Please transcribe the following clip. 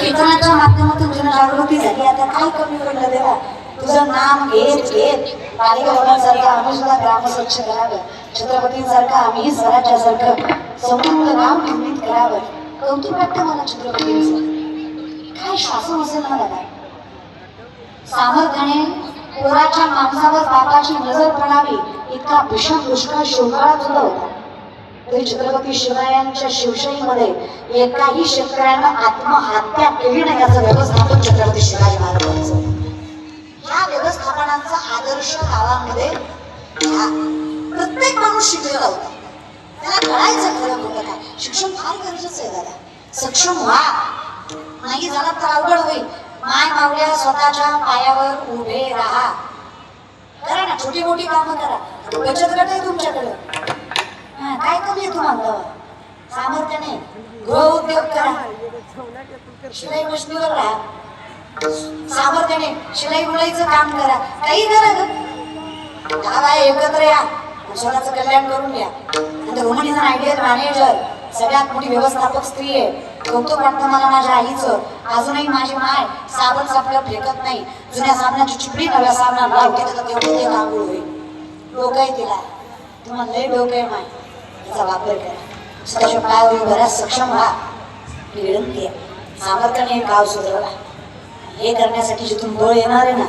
कीर्तनाच्या माध्यमातून जनजागृती झाली. आता काय कमी पडलं देवा, तुझं नाम घेत घेत पालिका आम्ही सुद्धा ग्राम स्वच्छ करावं, छत्रपतींसारखं आम्ही स्वराज्यासारखं संपूर्ण गाव निर्मित करावं. कौतुक वाटतं मला छत्रपतींचं. काय शासन असेल ना दादा, सामर्थ्याने पोराच्या माणसावर बापाची नजर पडावी इतका भीषण दुष्काळ शिवकाळात सुद्धा होता. तरी छत्रपती शिवरायांच्या शिवशाहीमध्ये एकाही शेतकऱ्यानं आत्महत्या केली नाही याचं व्यवस्थापन छत्रपती शिवाजी महाराजांचं. या व्यवस्थापनाचा आदर्श गावामध्ये प्रत्येक माणूस शिकलेला होता. त्याला कळायचं खरं होतं काय. शिक्षण फार गरजेचं आहे दादा. सक्षम व्हा, नाही झालं तर अवघड होईल. माय मावल्या स्वतःच्या पायावर उभे राहा. करा ना, छोटी मोठी कामं करा. बचत गट आहे तुमच्याकडे, काय कमी आहे तुम्हाला? सामर्थ्याने गृह उद्योग करा, शिलाई मशनीवर राहा, सामर्थ्याने शिलाई गुलाईचं काम करा, काही करा ग. गावा एकत्र या, स्वतःचं कल्याण करून घ्या. नंतर Roman is an ideal manager, सगळ्यात मोठी व्यवस्थापक स्त्री आहे. कौतुक वाटतं मला माझ्या आईचं. अजूनही माझी माय साबण सापडं फेकत नाही. जुन्या साबणाची चिपडी नव्या साबणाला लावते तर तेवढं ते आंघोळ होईल. डोकं आहे तिला, तुम्हाला लय डोकं आहे माय, त्याचा वापर करा. स्वतःच्या पायावर बऱ्याच सक्षम व्हा, ही विनंती आहे. सामर्थ्याने गाव सुधारवा. हे करण्यासाठी जिथून बळ येणार आहे ना,